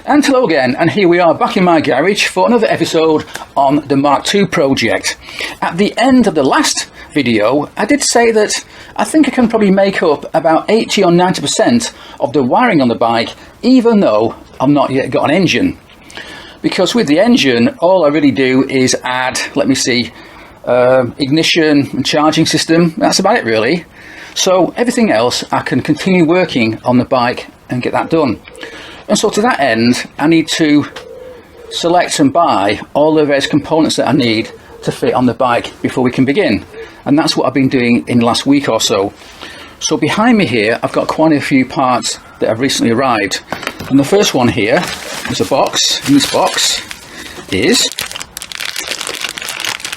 And hello again, and here we are back in my garage for another episode on the Mark II project. At the end of the last video, I did say that I think I can probably make up about 80 or 90% of the wiring on the bike, even though I've not yet got an engine. Because with the engine, all I really do is add, let me see, ignition and charging system. That's about it really. So everything else I can continue working on the bike and get that done. And so to that end, I need to select and buy all the various components that I need to fit on the bike before we can begin. And that's what I've been doing in the last week or so. So behind me here, I've got quite a few parts that have recently arrived. And the first one here is a box. In this box is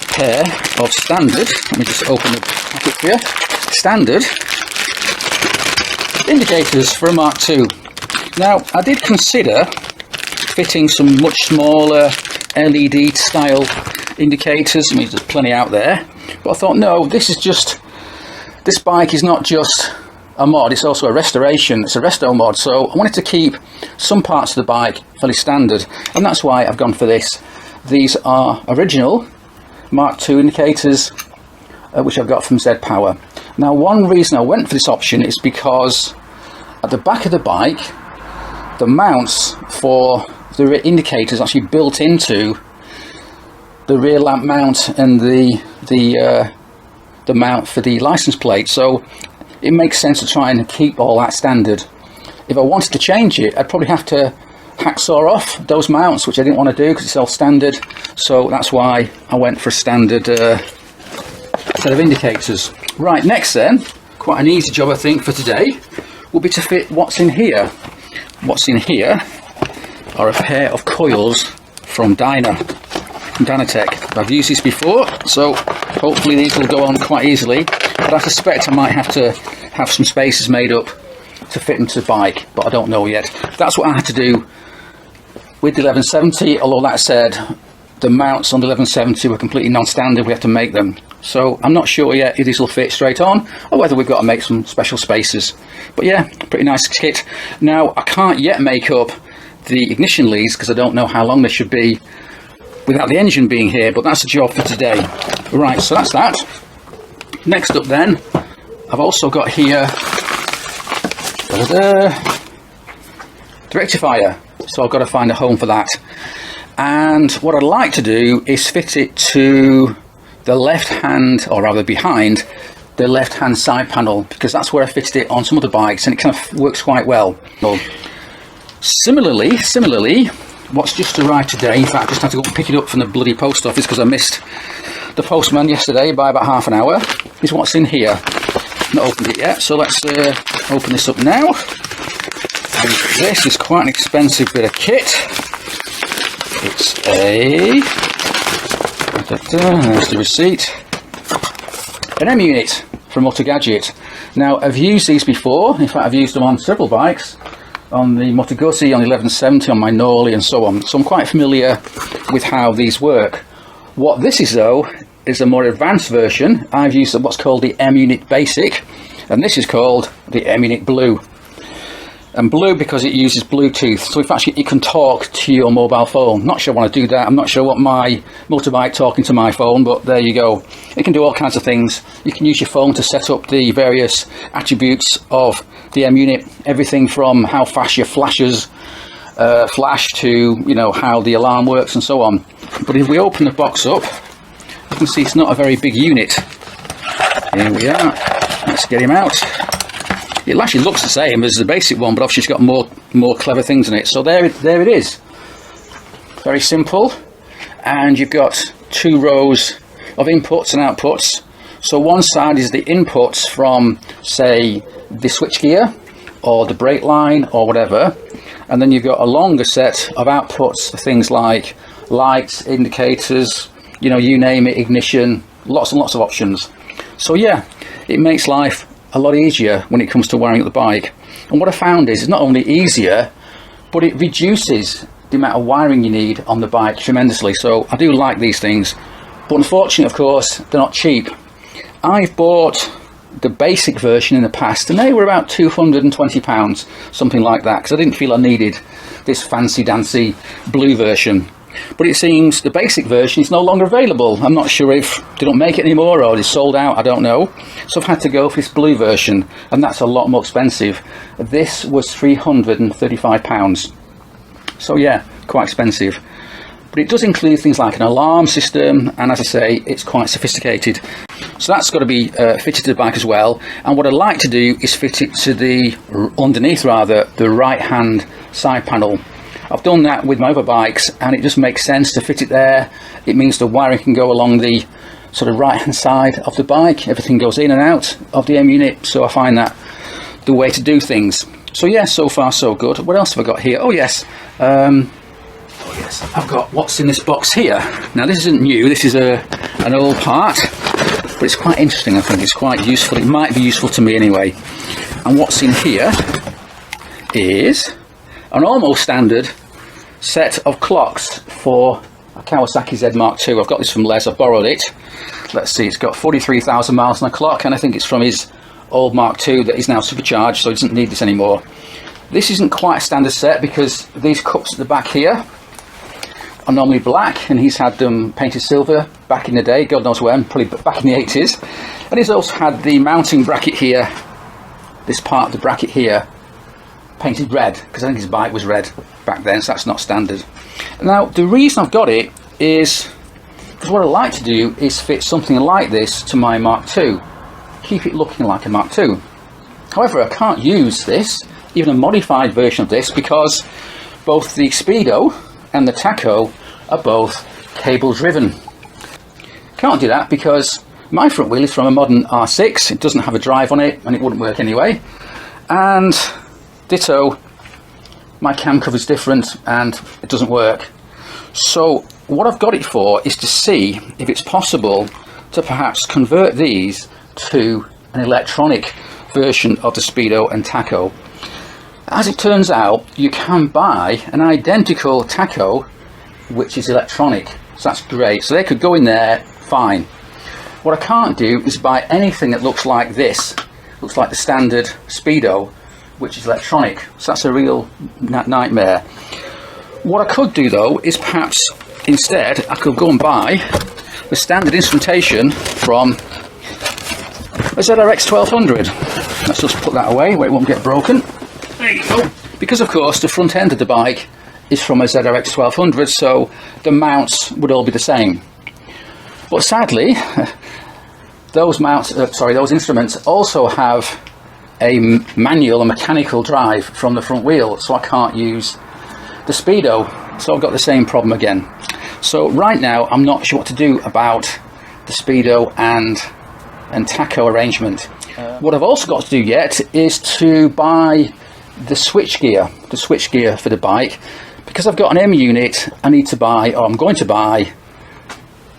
a pair of standard, let me just open the packet here, standard indicators for a Mark II. Now, I did consider fitting some much smaller LED style indicators. I mean, there's plenty out there, but I thought, no, this bike is not just a mod, it's also a restoration. It's a resto mod, so I wanted to keep some parts of the bike fairly standard, and that's why I've gone for this. These are original Mark II indicators, which I've got from Z Power. Now, one reason I went for this option is because at the back of the bike, the mounts for the indicators actually built into the rear lamp mount and the mount for the license plate, so it makes sense to try and keep all that standard. If I wanted to change it, I'd probably have to hacksaw off those mounts, which I didn't want to do because it's all standard. So that's why I went for a standard set of indicators. Right, next then, quite an easy job I think for today will be to fit what's in here. What's in here are a pair of coils from Dynatech. I've used these before, so hopefully these will go on quite easily, but I suspect I might have to have some spaces made up to fit into the bike, but I don't know yet. That's what I had to do with the 1170, although that said, the mounts on the 1170 were completely non-standard. We have to make them, so I'm not sure yet if these will fit straight on or whether we've got to make some special spaces. But yeah, pretty nice kit. Now, I can't yet make up the ignition leads because I don't know how long they should be without the engine being here, but that's the job for today. Right, so that's that. Next up then, I've also got here the rectifier, so I've got to find a home for that. And what I'd like to do is fit it to the left hand, or rather behind the left hand side panel, because that's where I fitted it on some other bikes and it kind of works quite well. Similarly, what's just arrived today, in fact I just had to go and pick it up from the bloody post office because I missed the postman yesterday by about half an hour, is what's in here. Not opened it yet, so let's open this up now. And this is quite an expensive bit of kit. It's there's the receipt, an M-Unit from Moto Gadget. Now, I've used these before. In fact, I've used them on several bikes, on the Moto Guzzi, on the 1170, on my Norley and so on, so I'm quite familiar with how these work. What this is though is a more advanced version. I've used what's called the M-Unit Basic, and this is called the M-Unit Blue. And blue because it uses Bluetooth, so if actually it can talk to your mobile phone. Not sure I want to do that. I'm not sure what my motorbike talking to my phone, but there you go. It can do all kinds of things. You can use your phone to set up the various attributes of the M-Unit, everything from how fast your flashes flash to, you know, how the alarm works and so on. But if we open the box up, you can see it's not a very big unit. Here we are. Let's get him out. It actually looks the same as the basic one, but obviously it's got more clever things in it. So there it is. Very simple. And you've got two rows of inputs and outputs. So one side is the inputs from, say, the switchgear or the brake line or whatever. And then you've got a longer set of outputs for things like lights, indicators, you know, you name it, ignition, lots and lots of options. So yeah, it makes life a lot easier when it comes to wiring up the bike. And what I found is it's not only easier, but it reduces the amount of wiring you need on the bike tremendously. So I do like these things, but unfortunately, of course, they're not cheap. I've bought the basic version in the past, and they were about £220, something like that, because I didn't feel I needed this fancy dancy blue version. But it seems the basic version is no longer available. I'm not sure if they don't make it anymore or it's sold out, I don't know. So I've had to go for this blue version, and that's a lot more expensive. This was £335. So yeah, quite expensive. But it does include things like an alarm system, and as I say, it's quite sophisticated. So that's got to be fitted to the bike as well. And what I'd like to do is fit it to the, underneath rather, the right hand side panel. I've done that with my other bikes, and it just makes sense to fit it there. It means the wiring can go along the sort of right hand side of the bike. Everything goes in and out of the M-Unit, so I find that the way to do things. So yeah, so far so good. What else have I got here? Oh yes, I've got what's in this box here. Now this isn't new, this is an old part, but it's quite interesting. I think it's quite useful. It might be useful to me anyway. And what's in here is an almost standard set of clocks for a Kawasaki Z200. I've got this from Les, I borrowed it. Let's see, it's got 43,000 miles on the clock, and I think it's from his old Mark II that is now supercharged, so he doesn't need this anymore. This isn't quite a standard set because these cups at the back here are normally black, and he's had them painted silver back in the day, God knows when, probably back in the 80s. And he's also had the mounting bracket here, this part of the bracket here, painted red, because I think his bike was red back then, so that's not standard. Now the reason I've got it is because what I like to do is fit something like this to my Mark II, keep it looking like a Mark II. However, I can't use this, even a modified version of this, because both the Speedo and the Taco are both cable driven. Can't do that because my front wheel is from a modern R6, it doesn't have a drive on it, and it wouldn't work anyway. And ditto, my cam cover is different and it doesn't work. So what I've got it for is to see if it's possible to perhaps convert these to an electronic version of the Speedo and Taco. As it turns out, you can buy an identical Taco which is electronic, so that's great. So they could go in there fine. What I can't do is buy anything that looks like this, looks like the standard Speedo, which is electronic, so that's a real nightmare. What I could do though is perhaps instead I could go and buy the standard instrumentation from a ZRX 1200. Let's just put that away where it won't get broken. There you go. Because of course the front end of the bike is from a ZRX 1200, so the mounts would all be the same. But sadly, those instruments also have a manual, a mechanical drive from the front wheel, so I can't use the Speedo, so I've got the same problem again. So right now I'm not sure what to do about the Speedo and Taco arrangement. What I've also got to do yet is to buy the switchgear for the bike. Because I've got an M-Unit, I need to buy, or I'm going to buy,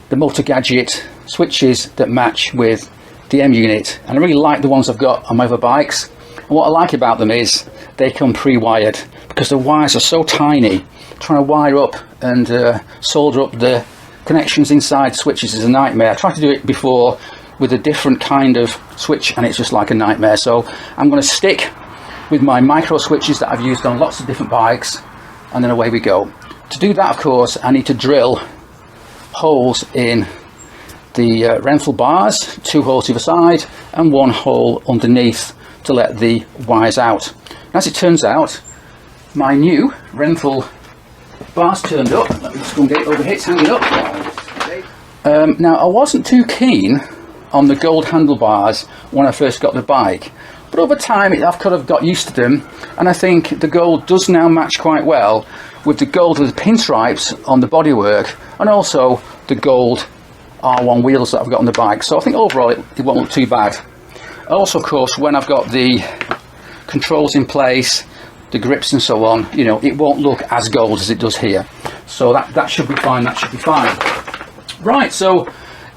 the Moto Gadget switches that match with the M-Unit, and I really like the ones I've got on my other bikes. And what I like about them is they come pre-wired, because the wires are so tiny. Trying to wire up and solder up the connections inside switches is a nightmare. I tried to do it before with a different kind of switch and it's just like a nightmare. So I'm going to stick with my micro switches that I've used on lots of different bikes, and then away we go. To do that, of course, I need to drill holes in the rental bars, 2 holes either side and 1 hole underneath to let the wires out. As it turns out, my new rental bars turned up. Let me just go and get it over here, it's hanging up. Now I wasn't too keen on the gold handlebars when I first got the bike, but over time I've kind of got used to them, and I think the gold does now match quite well with the gold with the pinstripes on the bodywork and also the gold R1 wheels that I've got on the bike. So I think overall it won't look too bad. Also, of course, when I've got the controls in place, the grips and so on, you know, it won't look as gold as it does here. So that should be fine, that should be fine. Right, so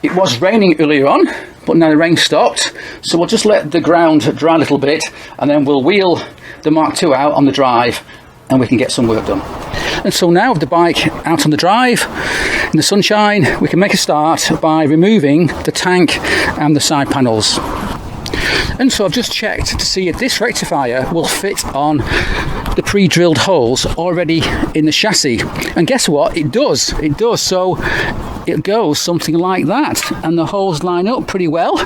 it was raining earlier on, but now the rain stopped, so we'll just let the ground dry a little bit and then we'll wheel the Mark II out on the drive and we can get some work done. And so now with the bike out on the drive in the sunshine, we can make a start by removing the tank and the side panels. And so I've just checked to see if this rectifier will fit on the pre-drilled holes already in the chassis, and guess what, it does. So it goes something like that, and the holes line up pretty well,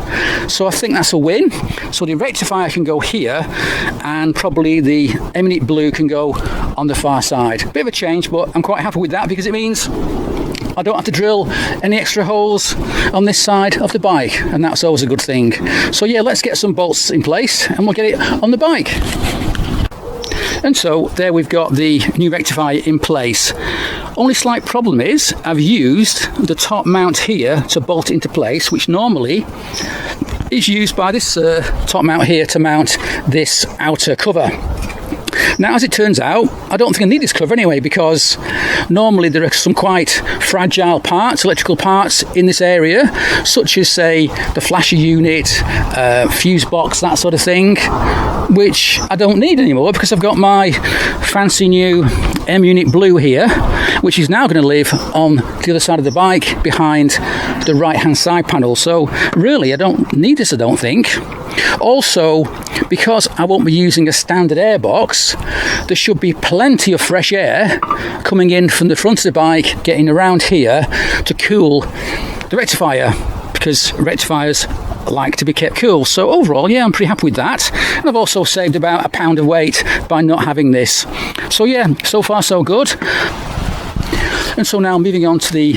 so I think that's a win. So the rectifier can go here, and probably the M-Unit Blue can go on the far side. Bit of a change, but I'm quite happy with that because it means I don't have to drill any extra holes on this side of the bike, and that's always a good thing. So yeah, let's get some bolts in place and we'll get it on the bike. And so there we've got the new rectifier in place. Only slight problem is I've used the top mount here to bolt it into place, which normally is used by this top mount here to mount this outer cover. Now, as it turns out, I don't think I need this cover anyway, because normally there are some quite fragile parts, electrical parts in this area, such as, say, the flasher unit, fuse box, that sort of thing, which I don't need anymore because I've got my fancy new M-Unit Blue here, which is now going to live on the other side of the bike behind the right-hand side panel. So really, I don't need this, I don't think. Also, because I won't be using a standard airbox, there should be plenty of fresh air coming in from the front of the bike, getting around here to cool the rectifier, because rectifiers like to be kept cool. So overall, yeah, I'm pretty happy with that. And I've also saved about £1 of weight by not having this. So yeah, so far so good. And so now moving on to the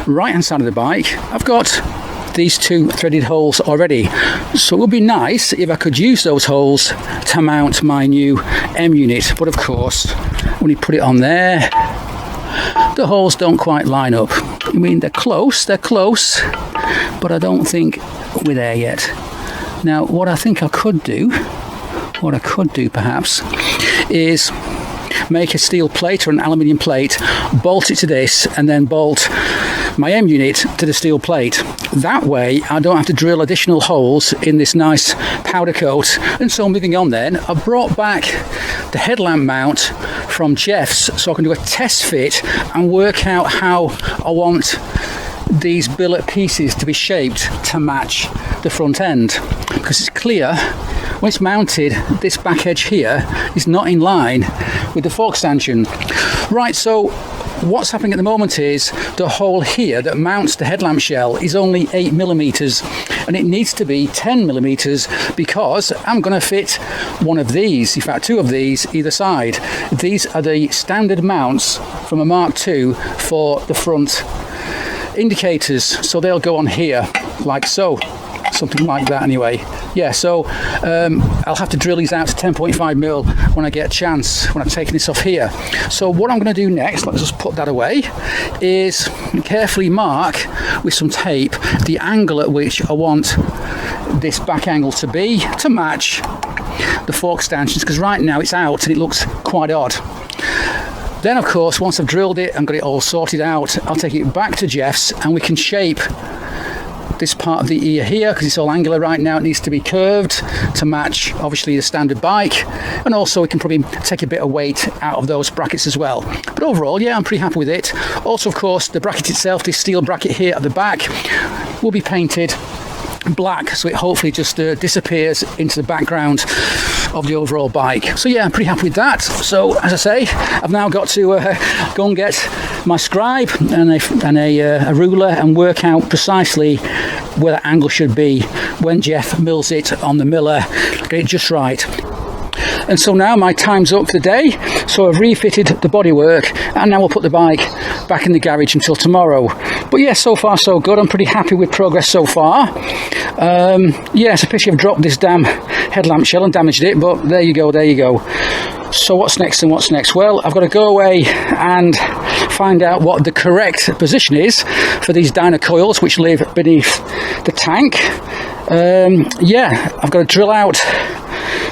right hand side of the bike, I've got these two threaded holes already, so it would be nice if I could use those holes to mount my new M-Unit, but of course when you put it on there, the holes don't quite line up. I mean, they're close, but I don't think we're there yet. Now what I think I could do perhaps is make a steel plate or an aluminium plate, bolt it to this, and then bolt my M-Unit to the steel plate. That way I don't have to drill additional holes in this nice powder coat. And so moving on then, I brought back the headlamp mount from Jeff's so I can do a test fit and work out how I want these billet pieces to be shaped to match the front end, because it's clear when it's mounted, this back edge here is not in line with the fork stanchion. Right, so what's happening at the moment is the hole here that mounts the headlamp shell is only 8mm, and it needs to be 10mm because I'm going to fit one of these, in fact two of these either side. These are the standard mounts from a Mk2 for the front indicators, so they'll go on here like so, something like that anyway. Yeah, so I'll have to drill these out to 10.5mm when I get a chance, when I've taken this off here. So what I'm going to do next, let's just put that away, is carefully mark with some tape the angle at which I want this back angle to be to match the fork stanchions, because right now it's out and it looks quite odd. Then of course, once I've drilled it and got it all sorted out, I'll take it back to Jeff's and we can shape this part of the ear here, because it's all angular right now. It needs to be curved to match obviously the standard bike, and also we can probably take a bit of weight out of those brackets as well. But overall, yeah, I'm pretty happy with it. Also, of course, the bracket itself, this steel bracket here at the back, will be painted black, so it hopefully just disappears into the background of the overall bike. So yeah, I'm pretty happy with that. So as I say, I've now got to go and get my scribe and a ruler and work out precisely where that angle should be when Jeff mills it on the miller, get it just right. And so now my time's up for the day, so I've refitted the bodywork and now we'll put the bike back in the garage until tomorrow. But yeah, so far so good. I'm pretty happy with progress so far. Yeah, it's a pity I've dropped this damn headlamp shell and damaged it, but there you go. So what's next and what's next? Well, I've got to go away and find out what the correct position is for these dyno coils which live beneath the tank. Yeah, I've got to drill out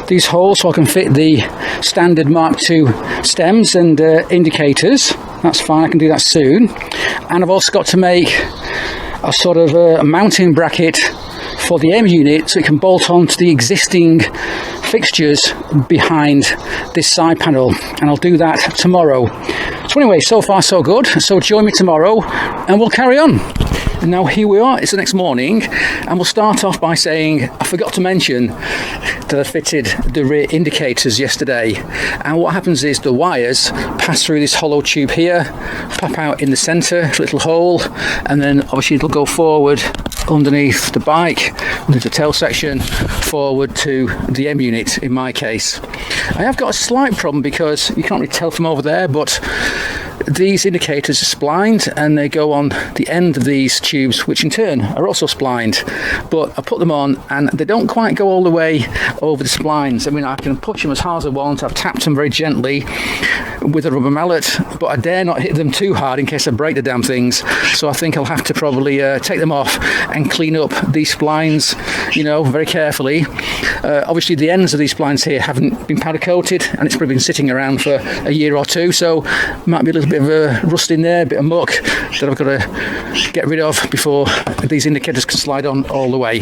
these holes so I can fit the standard Mk2 stems and indicators. That's fine, I can do that soon. And I've also got to make a sort of a mounting bracket for the M-Unit so it can bolt onto the existing fixtures behind this side panel, and I'll do that tomorrow. So anyway, so far so good. So join me tomorrow and we'll carry on. And now here we are, it's the next morning, and we'll start off by saying I forgot to mention that I fitted the rear indicators yesterday, and what happens is the wires pass through this hollow tube here, pop out in the centre, little hole, and then obviously it'll go forward underneath the bike, underneath the tail section, forward to the M-unit in my case. I have got a slight problem because you can't really tell from over there, but these indicators are splined and they go on the end of these tubes, which in turn are also splined, but I put them on and they don't quite go all the way over the splines. I mean, I can push them as hard as I want. I've tapped them very gently with a rubber mallet, but I dare not hit them too hard in case I break the damn things. So I think I'll have to probably take them off and clean up these splines, you know, very carefully. Obviously the ends of these splines here haven't been powder coated and it's probably been sitting around for a year or two, so might be a little bit of a rust in there, a bit of muck that I've got to get rid of before these indicators can slide on all the way.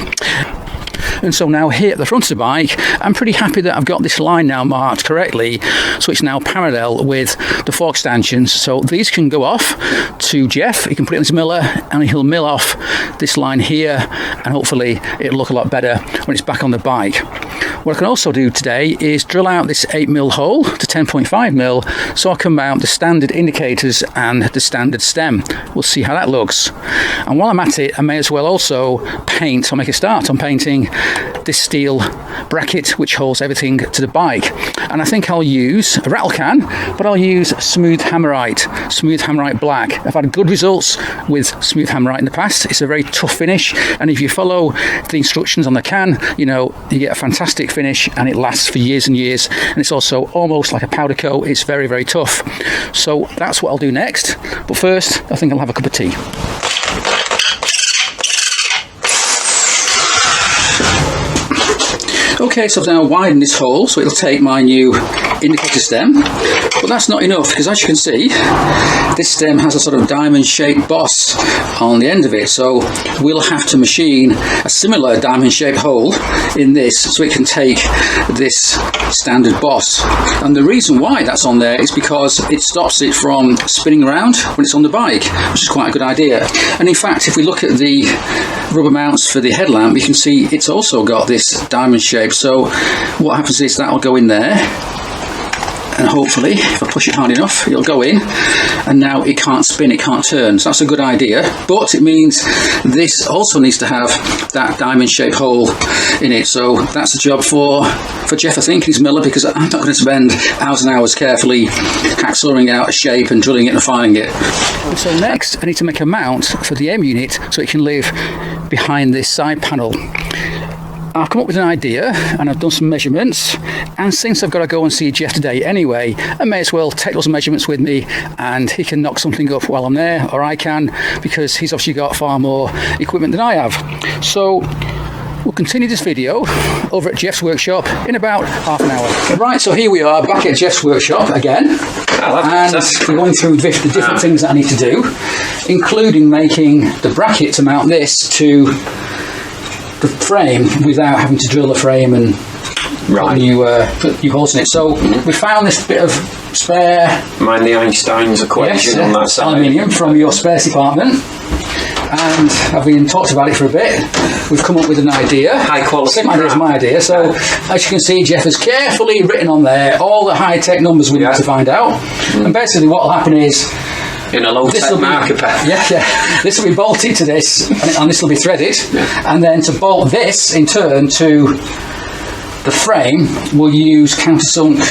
And so now here at the front of the bike, I'm pretty happy that I've got this line now marked correctly, so it's now parallel with the fork stanchions. So these can go off to Jeff, he can put it in his miller and he'll mill off this line here, and hopefully it'll look a lot better when it's back on the bike. What I can also do today is drill out this 8mm hole to 10.5mm so I can mount the standard indicators and the standard stem. We'll see how that looks. And while I'm at it, I may as well also paint, or make a start on painting this steel bracket which holds everything to the bike. And I think I'll use a rattle can, but I'll use smooth hammerite black. I've had good results with smooth hammerite in the past. It's a very tough finish, and if you follow the instructions on the can, you know, you get a fantastic finish and it lasts for years and years, and it's also almost like a powder coat. It's very, very tough. So that's what I'll do next, but first I think I'll have a cup of tea. Okay, so I've now widened this hole so it'll take my new indicator stem, but that's not enough because as you can see this stem has a sort of diamond shaped boss on the end of it, so we'll have to machine a similar diamond shaped hole in this so it can take this standard boss. And the reason why that's on there is because it stops it from spinning around when it's on the bike, which is quite a good idea. And in fact, if we look at the rubber mounts for the headlamp, you can see it's also got this diamond shape. So what happens is that will go in there, and hopefully if I push it hard enough it'll go in, and now it can't spin, it can't turn. So that's a good idea, but it means this also needs to have that diamond shaped hole in it. So that's a job for Jeff, I think, his miller, because I'm not going to spend hours and hours carefully hacksawing out a shape and drilling it and refining it. So next I need to make a mount for the M-unit so it can live behind this side panel. I've come up with an idea and I've done some measurements, and since I've got to go and see Jeff today anyway, I may as well take those measurements with me and he can knock something up while I'm there, or I can, because he's obviously got far more equipment than I have. So we'll continue this video over at Jeff's workshop in about half an hour. Right, so here we are back at Jeff's workshop again, and we're going through the different things that I need to do, including making the bracket to mount this to the frame without having to drill the frame and put new holes in it. So we found this bit of spare, mind the Einstein's equation on that side, aluminium from your spares department, and having talked about it for a bit, we've come up with an idea. High quality. Same idea as my idea. So as you can see, Jeff has carefully written on there all the high-tech numbers we need to find out, and basically what will happen is, in a low-tech marker pen. Yeah. This will be bolted to this, and this will be threaded. And then to bolt this in turn to the frame, we'll use countersunk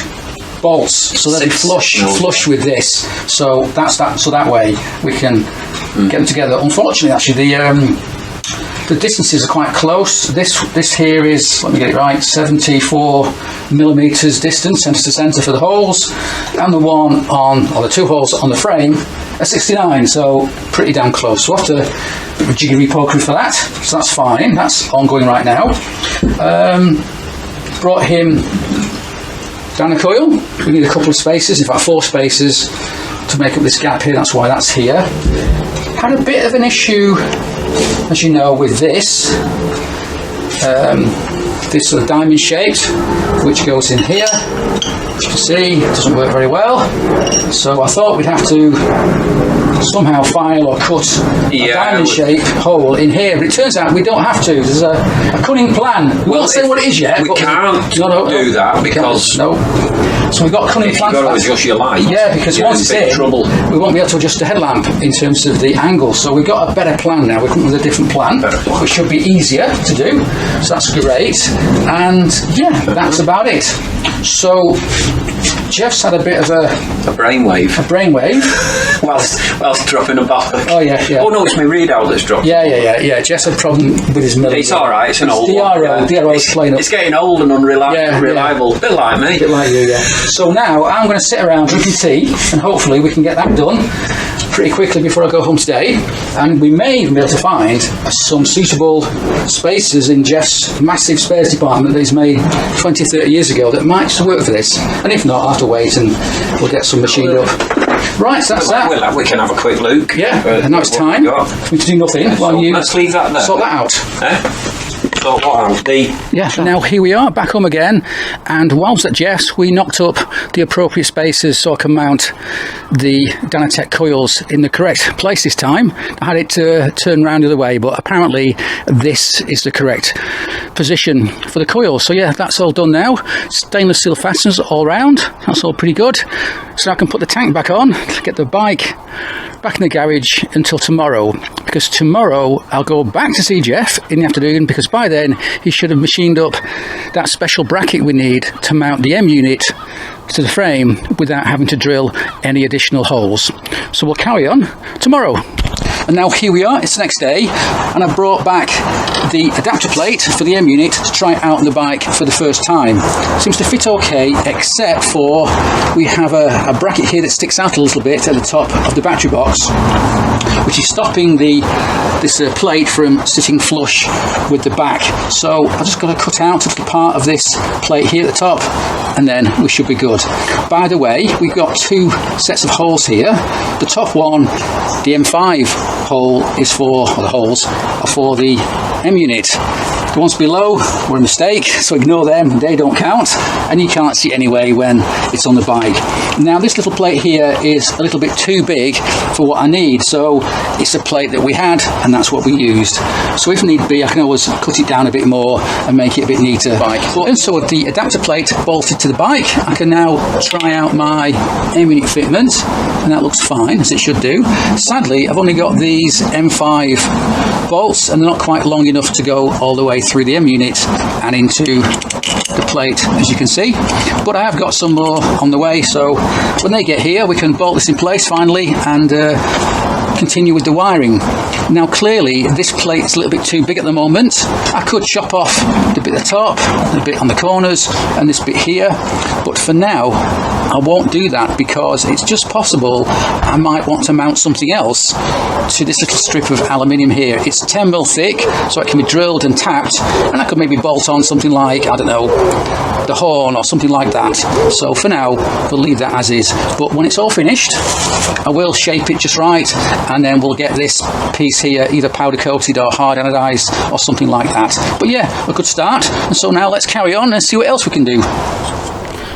bolts, so they'll be flush with this. So that's that. So that way we can get them together. Unfortunately, actually, the distances are quite close. This here is, let me get it right, 74mm distance, centre to centre for the holes, and the one on, or the two holes on the frame are 69, so pretty damn close. So we'll have to bit of jiggery pokery for that, so that's fine, that's ongoing right now. Brought him down a coil. We need a couple of spaces, in fact 4 spaces to make up this gap here, that's why that's here. Had a bit of an issue, as you know, with this. this sort of diamond shaped, which goes in here. As you can see, it doesn't work very well. So I thought we'd have to somehow file or cut a diamond shaped hole in here, but it turns out we don't have to. There's a cunning plan. We won't say what it is yet. We can't do that because so we've got a cunning plan. You've got to adjust your light. Yeah, because once it's in, trouble, we won't be able to adjust the headlamp in terms of the angle. So we've got a better plan now. We've come up with a different plan, which should be easier to do. So that's great. And yeah, that's about it. So Jeff's had a bit of a brainwave. A brainwave. whilst dropping a bottle. Oh yeah. Oh no, it's my readout that's dropped. Yeah. Jeff's had a problem with his millimeter. It's all right. It's an old one. DRO is playing up. It's getting old and unreliable. A bit like me. A bit like you, yeah. So now I'm going to sit around drinking tea, and hopefully we can get that done pretty quickly before I go home today. And we may even be able to find some suitable spaces in Jeff's massive spares department that he's made 20-30 years ago that might just work for this. And if not, I'll have to wait and we'll get some machined up. Right, so that's that. We can have a quick look. Yeah, and now it's time for me to do nothing while you let's leave that there. Sort that out. Now here we are back home again, and whilst at Jeff's we knocked up the appropriate spaces so I can mount the Dynatech coils in the correct place this time. I had it turn round the other way, but apparently this is the correct position for the coils. So yeah, that's all done now. Stainless steel fasteners all round, that's all pretty good. So I can put the tank back on, get the bike back in the garage until tomorrow, because tomorrow I'll go back to see Jeff in the afternoon, because by then he should have machined up that special bracket we need to mount the M-unit to the frame without having to drill any additional holes. So we'll carry on tomorrow. And now here we are, it's the next day, and I've brought back the adapter plate for the M-unit to try it out on the bike for the first time. Seems to fit okay, except for we have a bracket here that sticks out a little bit at the top of the battery box, which is stopping this plate from sitting flush with the back. So I've just got to cut out a little part of this plate here at the top, and then we should be good. By the way, we've got two sets of holes here. The top one, the M5 hole, is for, or the holes are for the M-unit. The ones below were a mistake, so ignore them, they don't count, and you can't see anyway when it's on the bike. Now this little plate here is a little bit too big for what I need, so it's a plate that we had and that's what we used. So if need be, I can always cut it down a bit more and make it a bit neater. And so with the adapter plate bolted to the bike, I can now try out my M-unit fitment, and that looks fine, as it should do. Sadly, I've only got these M5 bolts and they're not quite long enough to go all the way through the M-unit and into the plate, as you can see, but I have got some more on the way, so when they get here we can bolt this in place finally and continue with the wiring. Now clearly this plate is a little bit too big at the moment. I could chop off the bit at the top, the bit on the corners and this bit here, but for now I won't do that, because it's just possible I might want to mount something else to this little strip of aluminium here. It's 10mm thick, so it can be drilled and tapped, and I could maybe bolt on something like, I don't know, the horn or something like that. So for now we'll leave that as is, but when it's all finished I will shape it just right, and then we'll get this piece here either powder coated or hard anodized or something like that. But yeah, a good start. And so now let's carry on and see what else we can do.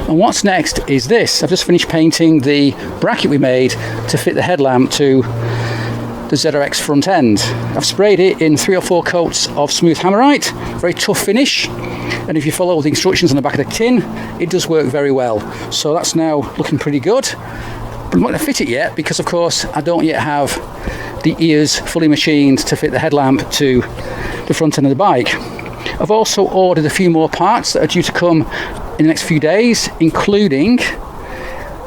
And what's next is this. I've just finished painting the bracket we made to fit the headlamp to the ZRX front end. I've sprayed it in 3 or 4 coats of smooth hammerite, very tough finish, and if you follow the instructions on the back of the tin, it does work very well. So that's now looking pretty good. But I'm not going to fit it yet, because of course I don't yet have the ears fully machined to fit the headlamp to the front end of the bike. I've also ordered a few more parts that are due to come in the next few days, including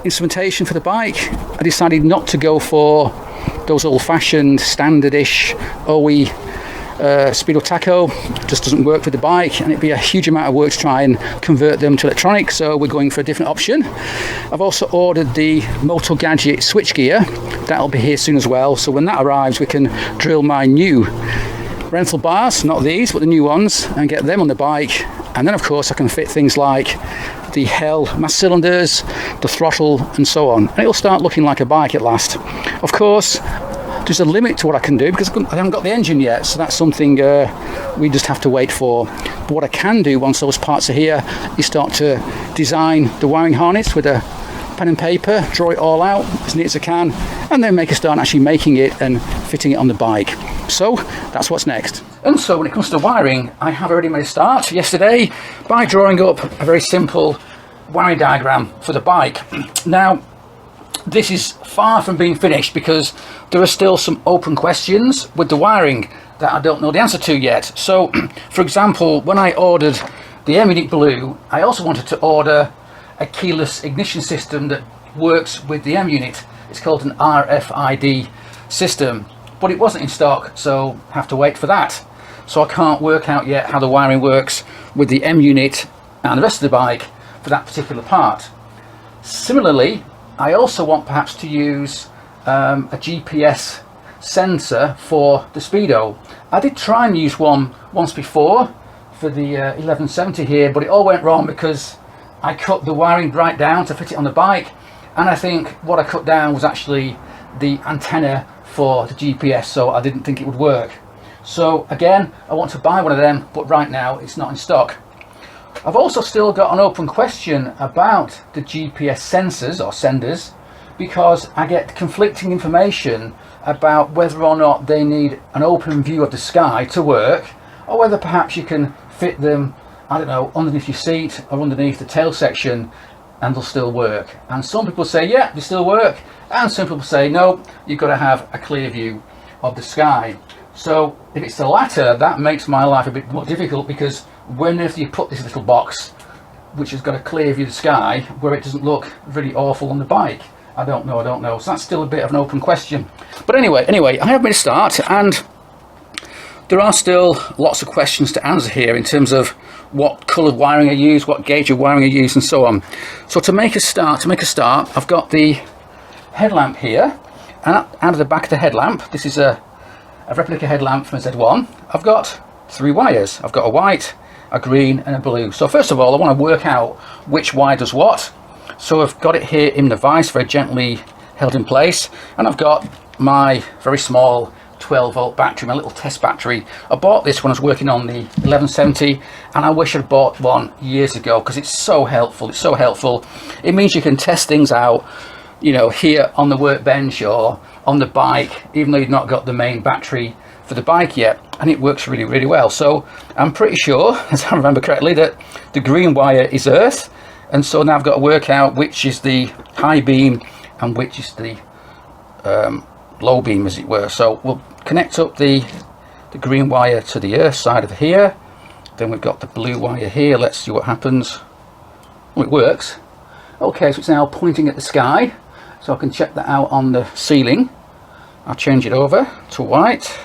instrumentation for the bike. I decided not to go for those old-fashioned standard-ish OE speedo tacho. Just doesn't work for the bike, and it'd be a huge amount of work to try and convert them to electronic, so we're going for a different option. I've also ordered the Moto Gadget switchgear. That'll be here soon as well, so when that arrives we can drill my new rental bars, not these but the new ones, and get them on the bike. And then of course I can fit things like the Hell mass cylinders, the throttle and so on, and it'll start looking like a bike at last. Of course there's a limit to what I can do because I haven't got the engine yet, so that's something we just have to wait for. But what I can do once those parts are here is start to design the wiring harness with a pen and paper, draw it all out as neat as I can, and then make a start actually making it and fitting it on the bike. So that's what's next. And so when it comes to wiring, I have already made a start yesterday by drawing up a very simple wiring diagram for the bike. Now, this is far from being finished because there are still some open questions with the wiring that I don't know the answer to yet. So, for example, when I ordered the M-Unit Blue, I also wanted to order a keyless ignition system that works with the M-Unit. It's called an RFID system, but it wasn't in stock, so I have to wait for that. So I can't work out yet how the wiring works with the M-Unit and the rest of the bike for that particular part. Similarly, I also want perhaps to use a GPS sensor for the speedo. I did try and use one once before for the 1170 here, but it all went wrong because I cut the wiring right down to fit it on the bike, and I think what I cut down was actually the antenna for the GPS, so I didn't think it would work. So again, I want to buy one of them, but right now it's not in stock. I've also still got an open question about the GPS sensors or senders, because I get conflicting information about whether or not they need an open view of the sky to work, or whether perhaps you can fit them, I don't know, underneath your seat or underneath the tail section and they'll still work. And some people say, yeah, they still work, and some people say, no, you've got to have a clear view of the sky. So if it's the latter, that makes my life a bit more difficult, because whenever you put this little box which has got a clear view of the sky where it doesn't look really awful on the bike, I don't know. So that's still a bit of an open question. But anyway, I have made a start, and there are still lots of questions to answer here in terms of what coloured wiring I use, what gauge of wiring I use, and so on. So to make a start, I've got the headlamp here, and out of the back of the headlamp, this is a replica headlamp from a Z1. I've got 3 wires. I've got a white, a green, and a blue. So first of all, I want to work out which wire does what. So I've got it here in the vise, very gently held in place, and I've got my very small 12-volt battery, my little test battery. I bought this when I was working on the 1170, and I wish I'd bought one years ago because it's so helpful. It's so helpful. It means you can test things out, you know, here on the workbench or on the bike, even though you've not got the main battery for the bike yet, and it works really, really well. So I'm pretty sure, as I remember correctly, that the green wire is earth, and so now I've got to work out which is the high beam and which is the low beam, as it were. So we'll connect up the green wire to the earth side of here, then we've got the blue wire here. Let's see what happens. Well, it works. Okay, so it's now pointing at the sky, so I can check that out on the ceiling. I'll change it over to white.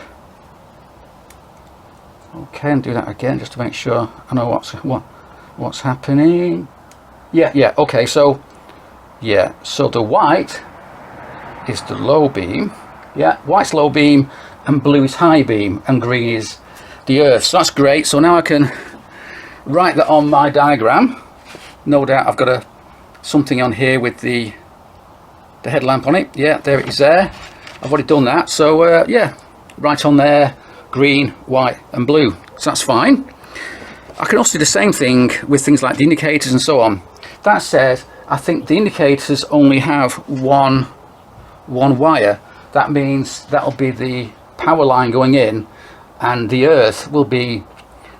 Okay, and do that again just to make sure I know what's happening. Yeah, okay, so yeah, so the white is the low beam. Yeah, white's low beam and blue is high beam and green is the earth. So that's great. So now I can write that on my diagram. No doubt I've got something on here with the headlamp on it. Yeah, there it is there. I've already done that. So yeah, right on there, green, white and blue. So that's fine. I can also do the same thing with things like the indicators and so on. That said, I think the indicators only have one wire. That means that'll be the power line going in, and the earth will be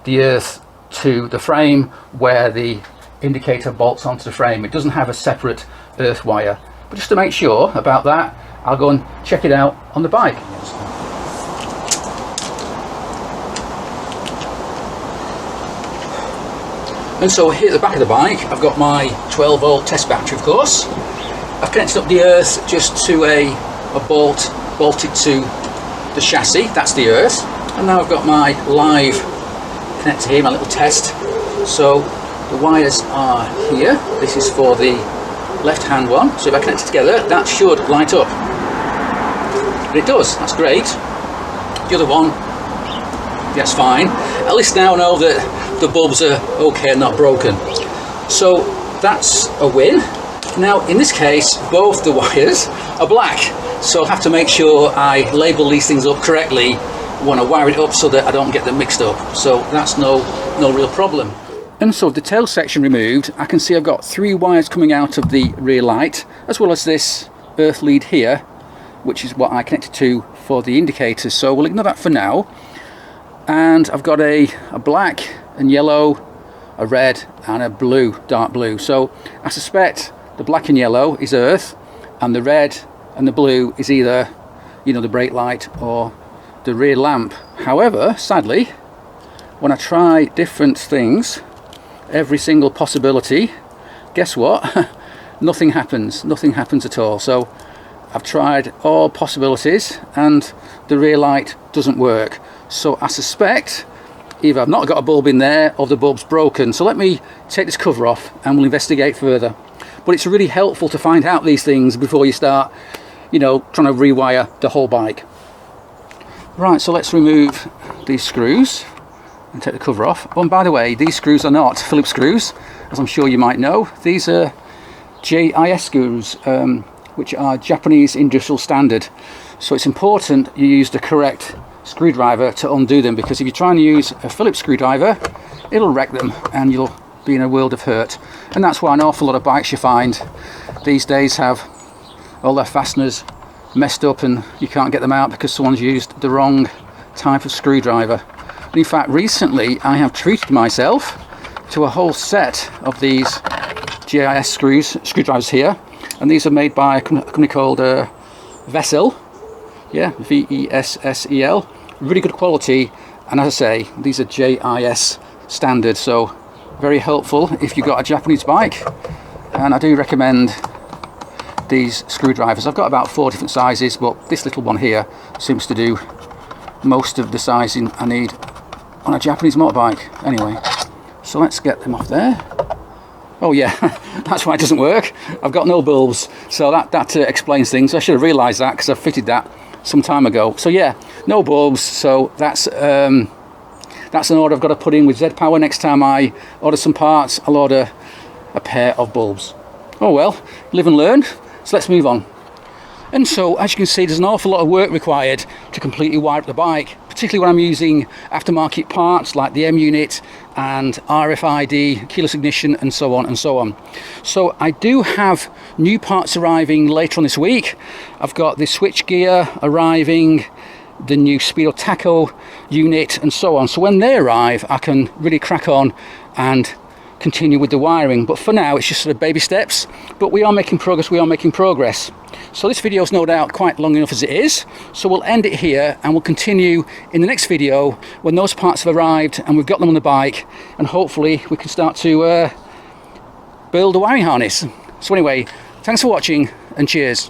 the earth to the frame where the indicator bolts onto the frame. It doesn't have a separate earth wire. But just to make sure about that, I'll go and check it out on the bike. And so here at the back of the bike, I've got my 12-volt test battery, of course. I've connected up the earth just to a bolt bolted to the chassis. That's the earth. And now I've got my live connector here, my little test. So the wires are here. This is for the left-hand one. So if I connect it together, that should light up. And it does. That's great. The other one, that's fine. At least now I know that the bulbs are okay and not broken. So that's a win. Now in this case both the wires are black, so I have to make sure I label these things up correctly when I wire it up so that I don't get them mixed up. So that's no real problem. And so the tail section removed, I can see I've got 3 wires coming out of the rear light, as well as this earth lead here, which is what I connected to for the indicators. So we'll ignore that for now. And I've got a black and yellow, a red and a blue, dark blue. So I suspect the black and yellow is earth, and the red and the blue is either, you know, the brake light or the rear lamp. However, sadly, when I try different things, every single possibility, guess what? Nothing happens at all. So I've tried all possibilities and the rear light doesn't work. So I suspect either I've not got a bulb in there or the bulb's broken. So let me take this cover off and we'll investigate further. But it's really helpful to find out these things before you start, you know, trying to rewire the whole bike. Right, so let's remove these screws and take the cover off. Oh, and by the way, these screws are not Phillips screws, as I'm sure you might know. These are JIS screws, which are Japanese industrial standard. So it's important you use the correct screwdriver to undo them, because if you try and use a Phillips screwdriver, it'll wreck them and you'll be in a world of hurt. And that's why an awful lot of bikes you find these days have all their fasteners messed up and you can't get them out because someone's used the wrong type of screwdriver. And in fact, recently I have treated myself to a whole set of these GIS screwdrivers here, and these are made by a company called Vessel, yeah, Vessel, really good quality, and as I say, these are JIS standard, so very helpful if you've got a Japanese bike. And I do recommend these screwdrivers. I've got about 4 different sizes, but this little one here seems to do most of the sizing I need on a Japanese motorbike. Anyway, so let's get them off there. Oh yeah, that's why it doesn't work. I've got no bulbs, so that explains things. I should have realised that because I fitted that some time ago. So yeah, no bulbs, so that's an order I've got to put in with Z-Power. Next time I order some parts, I'll order a pair of bulbs. Oh well, live and learn. So let's move on. And so, as you can see, there's an awful lot of work required to completely wire up the bike, particularly when I'm using aftermarket parts like the M-Unit and RFID, keyless ignition, and so on and so on. So I do have new parts arriving later on this week. I've got the switch gear arriving, the new speedo tacho unit, and so on. So when they arrive, I can really crack on and continue with the wiring. But for now, it's just sort of baby steps, but we are making progress. So this video is no doubt quite long enough as it is, so we'll end it here and we'll continue in the next video when those parts have arrived and we've got them on the bike, and hopefully we can start to build a wiring harness. So anyway, thanks for watching and cheers.